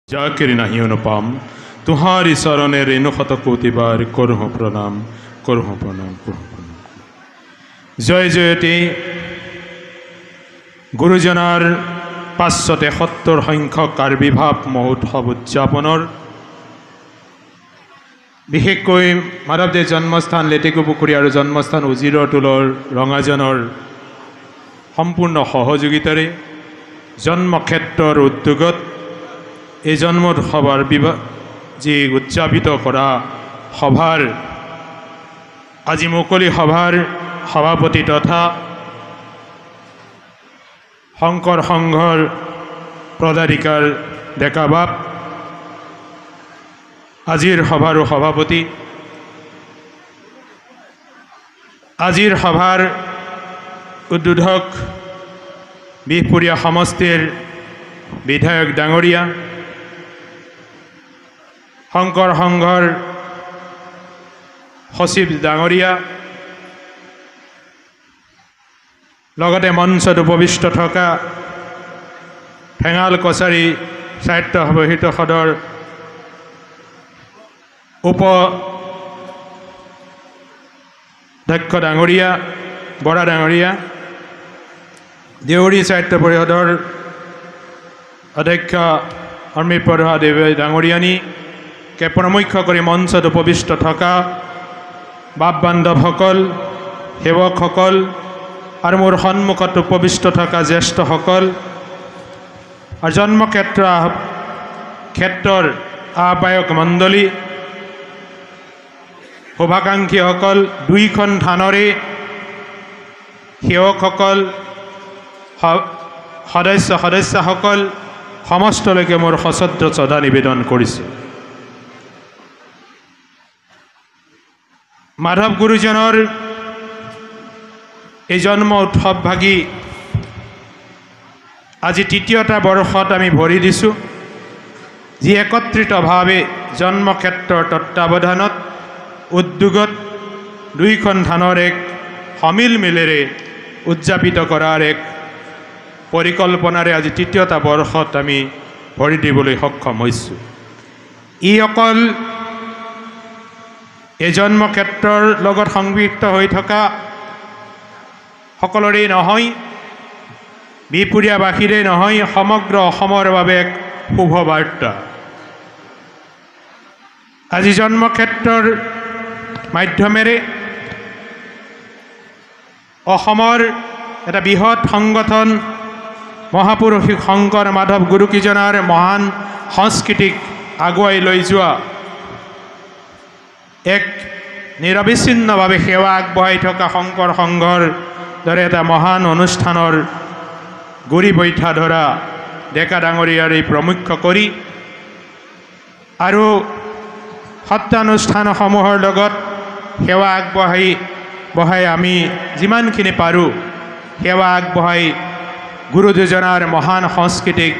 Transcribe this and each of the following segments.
जाकिर नहीं अनुपम तुम्हारी शरणे रेणु शत कोटि बार करूँ प्रणाम करूँ प्रणाम करूँ प्रणाम। जय जयती गुरुजनार 573 संख्यक आविर्भाव महोत्सव उद्यापनर विशेषक माधवदेव जन्मस्थान लेटेकुपुखुरी और जन्मस्थान उजिरतुलर रंगाजनर सम्पूर्ण सहयोगितारे जन्मक्षेत्र उद्योगत এই জন্মোৎসৱৰ যি উদযাপিত কৰা সভাৰ আজি মুকলি সভাৰ সভাপতি তথা শংকৰ সংঘৰ পদাধিকাৰ ডেকা বাপ আজিৰ সভাৰ সভাপতি আজিৰ সভাৰ উদ্বোধক বিহপুৰীয়া সমষ্টিৰ বিধায়ক ডাঙৰীয়া শংকৰ সংঘৰ সচিব ডাঙৰীয়া লগতে মঞ্চত উপবিষ্ট থকা ঠেঙাল কছাৰী সাহিত্য সমিতি সদৰ উপাধ্যক্ষ ডাঙৰীয়া বৰা ডাঙৰীয়া দেউৰী সাহিত্য পৰিষদৰ অধ্যক্ষ অমৃত বৰুৱা দেৱী ডাঙৰীয়ানী কে প্ৰমুখ্য কৰি মঞ্চত উপবিষ্ট থকা বাপ বান্ধৱসকল সেৱকসকল আৰু মোৰ সন্মুখত উপবিষ্ট থকা জ্যেষ্ঠসকল আৰু জন্মক্ষেত্ৰৰ আহ্বায়ক মণ্ডলী শুভাকাংক্ষীসকল দুইখন থানৰে সেৱকসকল সদস্যসকল সমস্তলৈকে মোৰ সশ্ৰদ্ধ শ্ৰদ্ধা নিবেদন কৰিছোঁ। মাধৱ গুৰুজনৰ এই জন্ম উৎসৱ ভাগি আজি তৃতীয়টা বৰ্ষত আমি ভৰি দিছোঁ, যি একত্ৰিতভাৱে জন্মক্ষেত্ৰৰ তত্ত্বাৱধানত উদ্যোগত দুইখন থানৰ এক সমিল মিলেৰে উদযাপিত কৰাৰ এক পৰিকল্পনাৰে আজি তৃতীয়টা বৰ্ষত আমি ভৰি দিবলৈ সক্ষম হৈছোঁ। ই অকল এই জন্মক্ষেত্ৰৰ লগত সংযুক্ত হৈ থকা সকলোৰে নহয়, বিহপুৰীয়াবাসীৰে নহয়, সমগ্ৰ অসমৰ বাবে এক শুভ বাৰ্তা। আজি জন্মক্ষেত্ৰৰ মাধ্যমেৰে অসমৰ এটা বৃহৎ সংগঠন মহাপুৰুষ শংকৰ মাধৱ গুৰুকিজনাৰ মহান সংস্কৃতিক আগুৱাই লৈ যোৱা এক নিৰবিচ্ছিন্নভাৱে সেৱা আগবঢ়াই থকা শংকৰ সংঘৰ দৰে এটা মহান অনুষ্ঠানৰ গুৰি বৈঠা ধৰা ডেকা ডাঙৰীয়াৰে প্ৰমুখ্য কৰি আৰু সত্ৰানুষ্ঠানসমূহৰ লগত সেৱা আগবঢ়াই আমি যিমানখিনি পাৰোঁ সেৱা আগবঢ়াই গুৰু দুজনাৰ মহান সংস্কৃতিক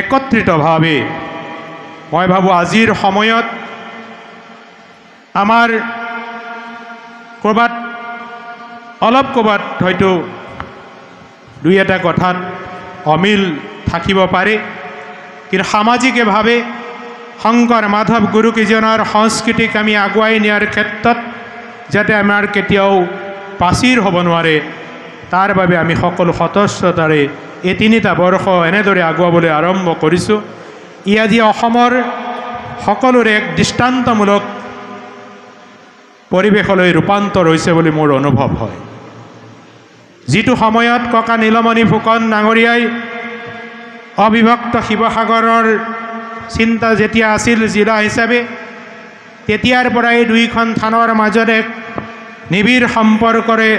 একত্ৰিতভাৱে মই ভাবোঁ আজিৰ সময়ত আমাৰ ক'ৰবাত হয়তো দুই এটা কথাত অমিল থাকিব পাৰে, কিন্তু সামাজিকভাৱে শংকৰ মাধৱ গুৰুকেইজনৰ সংস্কৃতিক আমি আগুৱাই নিয়াৰ ক্ষেত্ৰত যাতে আমাৰ কেতিয়াও পাচিৰ হ'ব নোৱাৰে, তাৰ বাবে আমি সকলো সতস্ৰতাৰে এই তিনিটা বৰ্ষ এনেদৰে আগুৱাবলৈ আৰম্ভ কৰিছোঁ। ই আজি অসমৰ সকলোৰে এক দৃষ্টান্তমূলক পৰিৱেশলৈ ৰূপান্তৰ হৈছে বুলি মোৰ অনুভৱ হয়। যিটো সময়ত ককা নীলমণি ফুকন ডাঙৰীয়াই অবিভক্ত শিৱসাগৰৰ চিন্তা যেতিয়া আছিল জিলা হিচাপে, তেতিয়াৰ পৰাই দুইখন থানৰ মাজত এক নিবিড় সম্পৰ্কৰে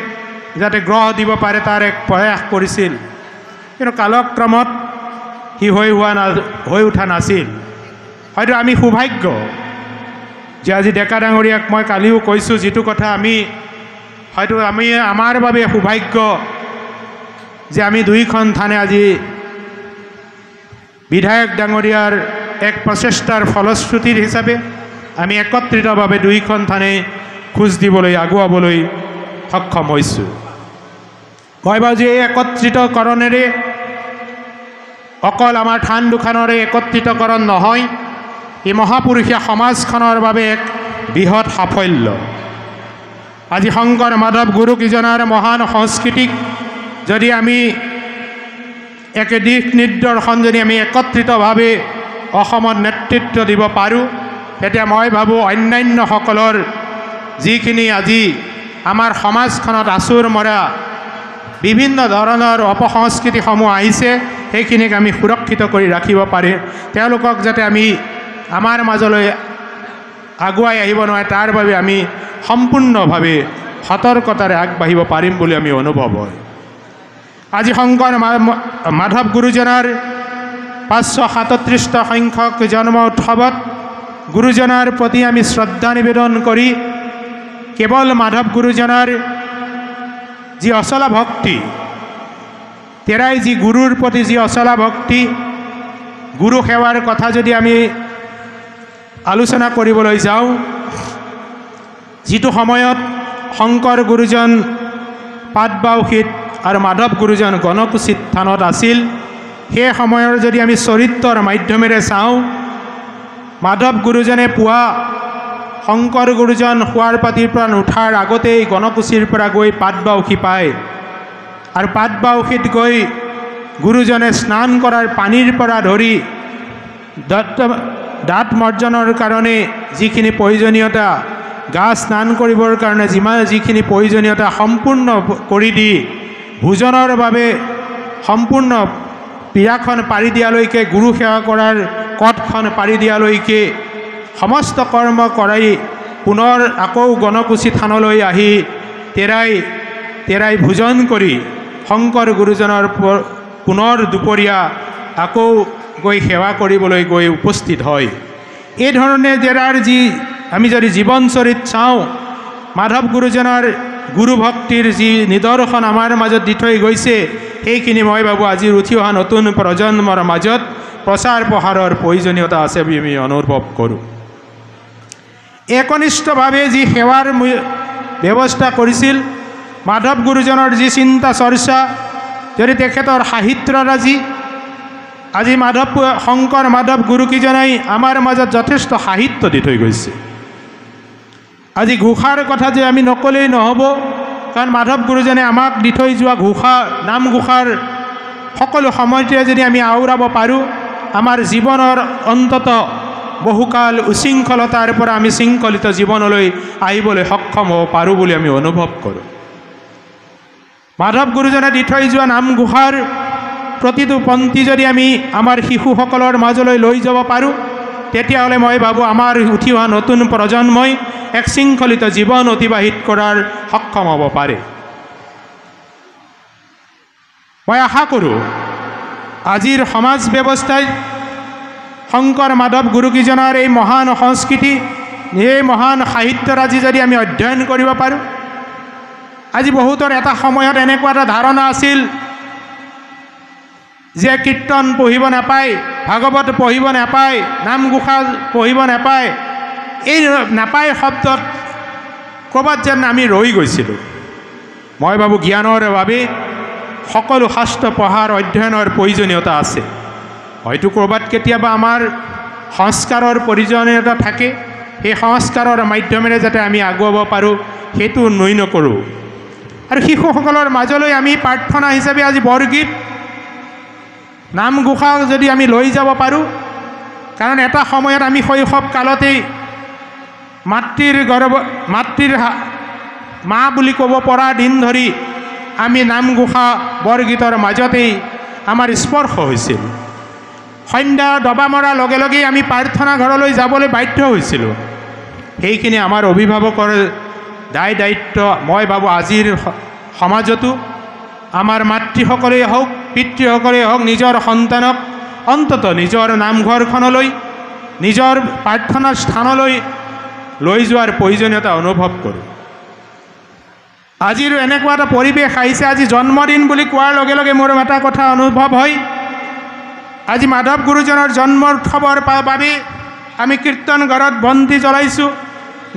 যাতে গ্ৰহ দিব পাৰে তাৰ এক প্ৰয়াস কৰিছিল, কিন্তু কালক্ৰমত সি হৈ উঠা নাছিল। হয়তো আমি সৌভাগ্য যে আজি ডেকা ডাঙৰীয়াক মই কালিও কৈছোঁ, যিটো কথা আমি আমাৰ বাবে সৌভাগ্য যে আমি দুইখন থানে আজি বিধায়ক ডাঙৰীয়াৰ এক প্ৰচেষ্টাৰ ফলশ্ৰুতিৰ হিচাপে আমি একত্ৰিতভাৱে দুইখন থানে খোজ দিবলৈ আগুৱাবলৈ সক্ষম হৈছোঁ। মই ভাবোঁ যে এই একত্ৰিতকৰণেৰে অকল আমাৰ থান দুখনৰে একত্ৰিতকৰণ নহয়, এই মহাপুৰুষীয়া সমাজখনৰ বাবে এক বৃহৎ সাফল্য। আজি শংকৰ মাধৱ গুৰুকেইজনাৰ মহান সংস্কৃতিক যদি আমি এক দিশ নিৰ্দৰ্শন যদি আমি একত্ৰিতভাৱে অসমত নেতৃত্ব দিব পাৰোঁ, তেতিয়া মই ভাবোঁ অন্যান্যসকলৰ যিখিনি আজি আমাৰ সমাজখনত আচুৰ মৰা বিভিন্ন ধৰণৰ অপসংস্কৃতিসমূহ আহিছে, সেইখিনিক আমি সুৰক্ষিত কৰি ৰাখিব পাৰিম। তেওঁলোকক যাতে আমি আমাৰ মাজলৈ আগুৱাই আহিব নোৱাৰে, তাৰ বাবে আমি সম্পূৰ্ণভাৱে সতৰ্কতাৰে আগবাঢ়িব পাৰিম বুলি আমি অনুভৱ হয়। আজি শংকৰ মাধৱ গুৰুজনাৰ 537 সংখ্যক জন্ম উৎসৱত গুৰুজনাৰ প্ৰতি আমি শ্ৰদ্ধা নিবেদন কৰি কেৱল মাধৱ গুৰুজনাৰ যি অচলা ভক্তি, তেৰাই যি গুৰুৰ প্ৰতি যি অচলা ভক্তি, গুৰু সেৱাৰ কথা যদি আমি আলোচনা কৰিবলৈ যাওঁ, যিটো সময়ত শংকৰ গুৰুজন পাটবাউসীত আৰু মাধৱ গুৰুজন গণকুচিত থানত আছিল, সেই সময়ৰ যদি আমি চৰিত্ৰৰ মাধ্যমেৰে চাওঁ, মাধৱ গুৰুজনে পুৱা শংকৰ গুৰুজন শুৱাৰ পাতিৰ পৰা নুঠাৰ আগতেই গণকুচিৰ পৰা গৈ পাটবাউসী পায়, আৰু পাটবাউসীত গৈ গুৰুজনে স্নান কৰাৰ পানীৰ পৰা ধৰি দাঁত মৰ্জনৰ কাৰণে যিখিনি প্ৰয়োজনীয়তা, গা স্নান কৰিবৰ কাৰণে যিখিনি প্ৰয়োজনীয়তা সম্পূৰ্ণ কৰি দি ভোজনৰ বাবে সম্পূৰ্ণ পীৰাখন পাৰি দিয়ালৈকে, গুৰু সেৱা কৰাৰ কটখন পাৰি দিয়ালৈকে সমস্ত কৰ্ম কৰাই পুনৰ আকৌ গণকুচি থানলৈ আহি তেৰাই ভোজন কৰি শংকৰ গুৰুজনৰ পুনৰ দুপৰীয়া আকৌ গৈ সেৱা কৰিবলৈ গৈ উপস্থিত হয়। এই ধৰণে তেৰাৰ যি আমি যদি জীৱনচৰিত চাওঁ, মাধৱ গুৰুজনাৰ গুৰু ভক্তিৰ যি নিদৰ্শন আমাৰ মাজত দি থৈ গৈছে, সেইখিনি মই ভাবোঁ আজিৰ উঠি অহা নতুন প্ৰজন্মৰ মাজত প্ৰচাৰ প্ৰসাৰৰ প্ৰয়োজনীয়তা আছে বুলি আমি অনুভৱ কৰোঁ। একনিষ্ঠভাৱে যি সেৱাৰ ব্যৱস্থা কৰিছিল, মাধৱ গুৰুজনৰ যি চিন্তা চৰ্চা, যদি তেখেতৰ সাহিত্যৰাজি, আজি শংকৰ মাধৱ গুৰুকেইজনাই আমাৰ মাজত যথেষ্ট সাহিত্য দি থৈ গৈছে। আজি ঘোষাৰ কথা যে আমি নকলেই নহ'ব, কাৰণ মাধৱ গুৰুজনে আমাক দি থৈ যোৱা ঘোষা, নামঘোষাৰ সকলো সময়তে যদি আমি আওৰাব পাৰোঁ, আমাৰ জীৱনৰ অন্তত বহুকাল উশৃংখলতাৰ পৰা আমি শৃংখলিত জীৱনলৈ আহিবলৈ সক্ষম হ'ব পাৰোঁ বুলি আমি অনুভৱ কৰোঁ। মাধৱ গুৰুজনে দি থৈ যোৱা নামঘোষাৰ প্ৰতিটো পন্থী যদি আমি আমাৰ শিশুসকলৰ মাজলৈ লৈ যাব পাৰোঁ, তেতিয়াহ'লে মই ভাবোঁ আমাৰ উঠি অহা নতুন প্ৰজন্মই এক শৃংখলিত জীৱন অতিবাহিত কৰাৰ সক্ষম হ'ব পাৰে। মই আশা কৰোঁ আজিৰ সমাজ ব্যৱস্থাই শংকৰ মাধৱ গুৰুকেইজনাৰ এই মহান সংস্কৃতি, এই মহান সাহিত্যৰাজি যদি আমি অধ্যয়ন কৰিব পাৰোঁ, আজি বহুতৰ এটা সময়ত এনেকুৱা এটা ধাৰণা আছিল যে কীৰ্তন পঢ়িব নাপায়, ভাগৱত পঢ়িব নাপায়, নামঘোষা পঢ়িব নাপায়, এই নাপায় শব্দত ক'ৰবাত যেন আমি ৰৈ গৈছিলোঁ। মই ভাবোঁ জ্ঞানৰ বাবে সকলো শাস্ত্ৰ পঢ়াৰ অধ্যয়নৰ প্ৰয়োজনীয়তা আছে। হয়তো ক'ৰবাত কেতিয়াবা আমাৰ সংস্কাৰৰ প্ৰয়োজনীয়তা থাকে, সেই সংস্কাৰৰ মাধ্যমেৰে যাতে আমি আগুৱাব পাৰোঁ, সেইটো নুই নকৰোঁ। আৰু শিশুসকলৰ মাজলৈ আমি প্ৰাৰ্থনা হিচাপে আজি বৰগীত, নামঘোষা যদি আমি লৈ যাব পাৰোঁ, কাৰণ এটা সময়ত আমি শৈশৱ কালতেই মাতৃৰ মা বুলি ক'ব পৰা দিন ধৰি আমি নামঘোষা বৰগীতৰ মাজতেই আমাৰ স্পৰ্শ হৈছিল। সন্ধ্যা ডবা মৰাৰ লগে লগেই আমি প্ৰাৰ্থনা ঘৰলৈ যাবলৈ বাধ্য হৈছিলোঁ। সেইখিনি আমাৰ অভিভাৱকৰ দায়িত্ব। মই ভাবোঁ আজিৰ সমাজতো আমাৰ মাতৃসকলেই হওক, পিতৃসকলেই হওক, নিজৰ সন্তানক অন্ততঃ নিজৰ নামঘৰখনলৈ, নিজৰ প্ৰাৰ্থনাৰ স্থানলৈ লৈ যোৱাৰ প্ৰয়োজনীয়তা অনুভৱ কৰোঁ। আজিৰ এনেকুৱা এটা পৰিৱেশ আহিছে, আজি জন্মদিন বুলি কোৱাৰ লগে লগে মোৰ এটা কথা অনুভৱ হয়, আজি মাধৱ গুৰুজনৰ জন্ম উৎসৱৰ বাবে আমি কীৰ্তন ঘৰত বন্তি জ্বলাইছোঁ,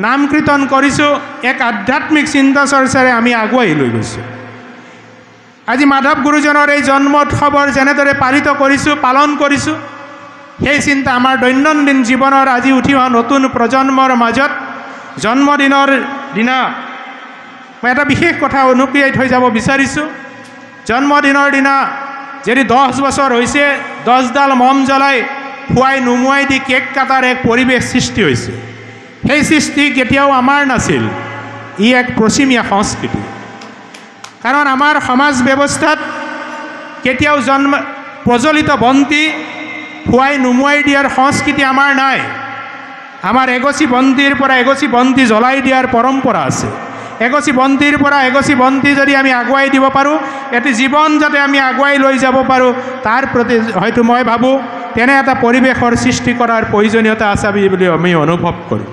নাম কীৰ্তন কৰিছোঁ, এক আধ্যাত্মিক চিন্তা চৰ্চাৰে আমি আগুৱাই লৈ গৈছোঁ। আজি মাধৱ গুৰুজনৰ এই জন্ম উৎসৱৰ যেনেদৰে পালন কৰিছোঁ সেই চিন্তা আমাৰ দৈনন্দিন জীৱনৰ আজি উঠি অহা নতুন প্ৰজন্মৰ মাজত জন্মদিনৰ দিনা মই এটা বিশেষ কথা অনুক্ৰিয়াই থৈ যাব বিচাৰিছোঁ। জন্মদিনৰ দিনা যদি 10 বছৰ হৈছে 10ডাল মম জ্বলাই খুৱাই নুমুৱাই দি কেক কাটাৰ এক পৰিৱেশ সৃষ্টি হৈছে। সেই সৃষ্টি কেতিয়াও আমাৰ নাছিল, ই এক পশ্চিমীয়া সংস্কৃতি। কাৰণ আমাৰ সমাজ ব্যৱস্থাত কেতিয়াও প্ৰজ্বলিত বন্তি খুৱাই নুমুৱাই দিয়াৰ সংস্কৃতি আমাৰ নাই। আমাৰ এগছি বন্তিৰ পৰা এগছি বন্তি জ্বলাই দিয়াৰ পৰম্পৰা আছে। এগছি বন্তিৰ পৰা এগছি বন্তি যদি আমি আগুৱাই দিব পাৰোঁ, এটি জীৱন যাতে আমি আগুৱাই লৈ যাব পাৰোঁ, তাৰ প্ৰতি হয়তো মই ভাবোঁ তেনে এটা পৰিৱেশৰ সৃষ্টি কৰাৰ প্ৰয়োজনীয়তা আছে বুলি আমি অনুভৱ কৰোঁ।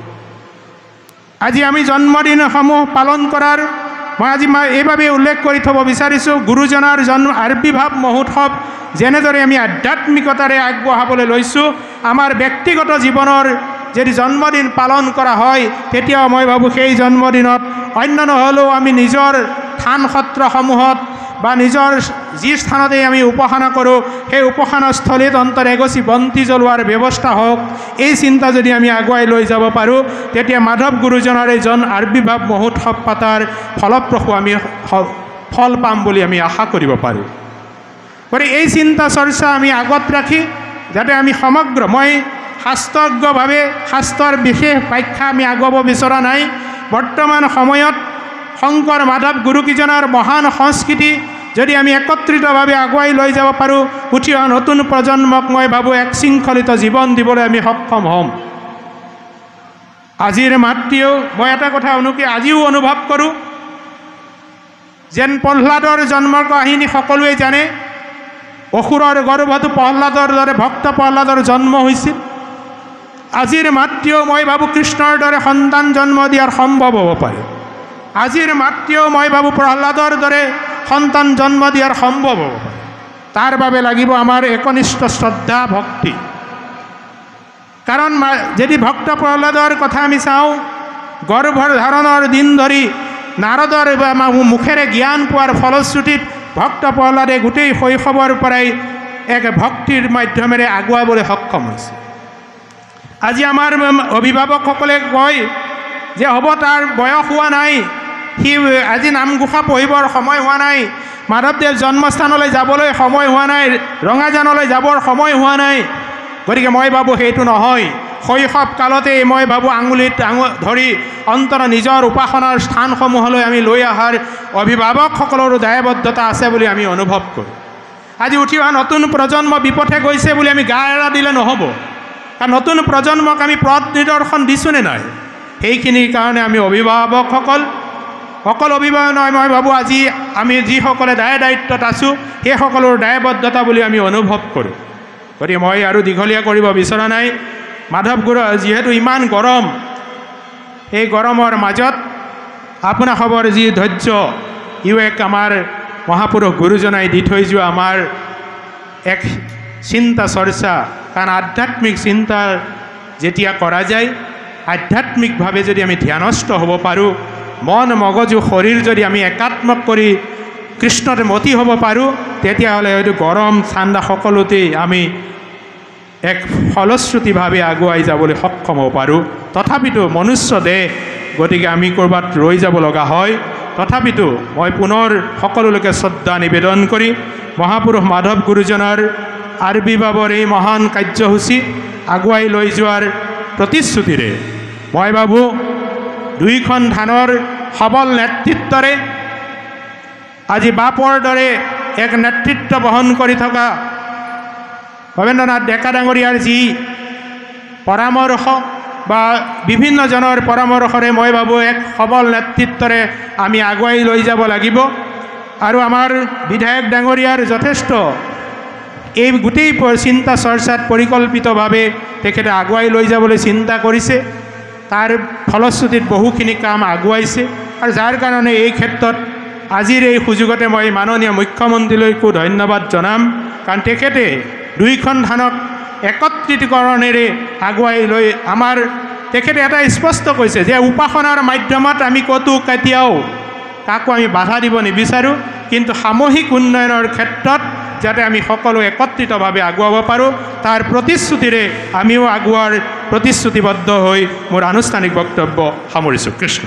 আজি আমি জন্মদিনসমূহ পালন কৰাৰ মই এইভাবে উল্লেখ কৰি থ'ব বিচাৰিছোঁ, গুৰুজনাৰ আবিৰ্ভাৱ মহোৎসৱ যেনেদৰে আমি আধ্যাত্মিকতাৰে আগবঢ়াবলৈ লৈছোঁ, আমাৰ ব্যক্তিগত জীৱনৰ যদি জন্মদিন পালন কৰা হয় তেতিয়াও মই ভাবোঁ সেই জন্মদিনত অন্য নহ'লেও আমি নিজৰ থান সত্ৰসমূহত বা নিজৰ যি স্থানতে আমি উপাসনা কৰোঁ সেই উপাসনাস্থলীত অন্তত এগছি বন্তি জ্বলোৱাৰ ব্যৱস্থা হওক, এই চিন্তা যদি আমি আগুৱাই লৈ যাব পাৰোঁ তেতিয়া মাধৱ গুৰুজনাৰ এই আবিৰ্ভাৱ মহোৎসৱ পাতাৰ ফলপ্ৰসূ আমি ফল পাম বুলি আমি আশা কৰিব পাৰোঁ। গতিকে এই চিন্তা চৰ্চা আমি আগত ৰাখি যাতে আমি সমগ্ৰ মই শাস্ত্ৰজ্ঞভাৱে শাস্ত্ৰৰ বিশেষ ব্যাখ্যা আমি আগুৱাব বিচৰা নাই। বৰ্তমান সময়ত শংকৰ মাধৱ গুৰুকেইজনৰ মহান সংস্কৃতি যদি আমি একত্ৰিতভাৱে আগুৱাই লৈ যাব পাৰোঁ, উঠি অহা নতুন প্ৰজন্মক মই ভাবোঁ এক শৃংখলিত জীৱন দিবলৈ আমি সক্ষম হ'ম। আজিৰ মাতৃয়েও মই এটা কথা আজিও অনুভৱ কৰোঁ যেন প্ৰহ্লাদৰ জন্মৰ কাহিনী সকলোৱে জানে। অসুৰৰ গৰ্ভতো প্ৰহ্লাদৰ দৰে ভক্ত প্ৰহ্লাদৰ জন্ম হৈছিল। আজিৰ মাতৃয়েও মই ভাবোঁ কৃষ্ণৰ দৰে সন্তান জন্ম দিয়াৰ সম্ভৱ হ'ব পাৰে। আজিৰ মাতৃয়েও মই ভাবোঁ প্ৰহ্লাদৰ দৰে সন্তান জন্ম দিয়াৰ সম্ভৱ হ'ব পাৰে। তাৰ বাবে লাগিব আমাৰ একনিষ্ঠ শ্ৰদ্ধা ভক্তি। কাৰণ যদি ভক্ত প্ৰহ্লাদৰ কথা আমি চাওঁ, গৰ্ভৰ ধাৰণৰ দিন ধৰি নাৰদৰ মুখেৰে জ্ঞান পোৱাৰ ফলশ্ৰুতিত ভক্ত প্ৰহ্লাদে গোটেই শৈশৱৰ পৰাই এক ভক্তিৰ মাধ্যমেৰে আগুৱাবলৈ সক্ষম হৈছে। আজি আমাৰ অভিভাৱকসকলে কয় যে হ'ব তাৰ বয়স হোৱা নাই, সি আজি নামঘোষা পঢ়িবৰ সময় হোৱা নাই, মাধৱদেৱ জন্মস্থানলৈ যাবলৈ সময় হোৱা নাই, ৰঙাজানলৈ যাবৰ সময় হোৱা নাই। গতিকে মই ভাবোঁ সেইটো নহয়। শৈশৱ কালতেই মই ভাবোঁ আঙুলিত ধৰি অন্তত নিজৰ উপাসনাৰ স্থানসমূহলৈ আমি লৈ অহাৰ অভিভাৱকসকলৰো দায়বদ্ধতা আছে বুলি আমি অনুভৱ কৰোঁ। আজি উঠি অহা নতুন প্ৰজন্ম বিপথে গৈছে বুলি আমি গা এৰা দিলে নহ'ব। কাৰণ নতুন প্ৰজন্মক আমি পথ নিদৰ্শন দিছোঁনে নাই, সেইখিনিৰ কাৰণে আমি অভিভাৱকসকল অকল অভিভাৱক নহয়, মই ভাবোঁ আজি আমি যিসকলে দায়িত্বত আছোঁ সেইসকলৰ দায়বদ্ধতা বুলি আমি অনুভৱ কৰোঁ। গতিকে মই আৰু দীঘলীয়া কৰিব বিচৰা নাই। মাধৱ গুৰু যিহেতু ইমান গৰম, এই গৰমৰ মাজত আপোনাসৱৰ যি ধৈৰ্য, ইও এক আমাৰ মহাপুৰুষ গুৰুজনাই দি থৈ যোৱা আমাৰ এক চিন্তা চৰ্চা। কাৰণ আধ্যাত্মিক চিন্তা যেতিয়া কৰা যায়, আধ্যাত্মিকভাৱে যদি আমি ধ্যানস্থ হ'ব পাৰোঁ, মন মগজু শৰীৰ যদি আমি একাত্মক কৰি কৃষ্ণত মতি হ'ব পাৰোঁ, তেতিয়াহ'লে হয়তো গৰম ঠাণ্ডা সকলোতেই আমি এক ফলশ্ৰুতিভাৱে আগুৱাই যাবলৈ সক্ষম হ'ব পাৰোঁ। তথাপিতো মনুষ্য দেহ, গতিকে আমি ক'ৰবাত ৰৈ যাব লগা হয়। তথাপিতো মই পুনৰ সকলোলৈকে শ্ৰদ্ধা নিবেদন কৰি মহাপুৰুষ মাধৱ গুৰুজনাৰ আবিৰ্ভাৱৰ এই মহান কাৰ্যসূচী আগুৱাই লৈ যোৱাৰ প্ৰতিশ্ৰুতিৰে মই ভাবোঁ দুইখন ধানৰ সবল নেতৃত্বৰে আজি বাপৰ দৰে এক নেতৃত্ব বহন কৰি থকা ভৱেন্দ্ৰনাথ ডেকা ডাঙৰীয়াৰ যি পৰামৰ্শ বা বিভিন্নজনৰ পৰামৰ্শৰে মই ভাবোঁ এক সবল নেতৃত্বৰে আমি আগুৱাই লৈ যাব লাগিব। আৰু আমাৰ বিধায়ক ডাঙৰীয়াৰ যথেষ্ট এই গোটেই চিন্তা চৰ্চাত পৰিকল্পিতভাৱে তেখেতে আগুৱাই লৈ যাবলৈ চিন্তা কৰিছে। তাৰ ফলশ্ৰুতিত বহুখিনি কাম আগুৱাইছে। আৰু যাৰ কাৰণে এই ক্ষেত্ৰত আজিৰ এই সুযোগতে মই মাননীয় মুখ্যমন্ত্ৰীলৈকো ধন্যবাদ জনাম। কাৰণ তেখেতে দুইখন ধানক একত্ৰিতকৰণেৰে আগুৱাই লৈ তেখেতে এটা স্পষ্ট কৈছে যে উপাসনাৰ মাধ্যমত আমি ক'তো কেতিয়াও কাকো আমি বাধা দিব নিবিচাৰোঁ, কিন্তু সামূহিক উন্নয়নৰ ক্ষেত্ৰত যাতে আমি সকলো একত্ৰিতভাৱে আগুৱাব পাৰোঁ তাৰ প্ৰতিশ্ৰুতিৰে আমিও আগুৱাৰ প্ৰতিশ্ৰুতিবদ্ধ হৈ মোৰ আনুষ্ঠানিক বক্তব্য সামৰিছোঁ। কৃষ্ণ।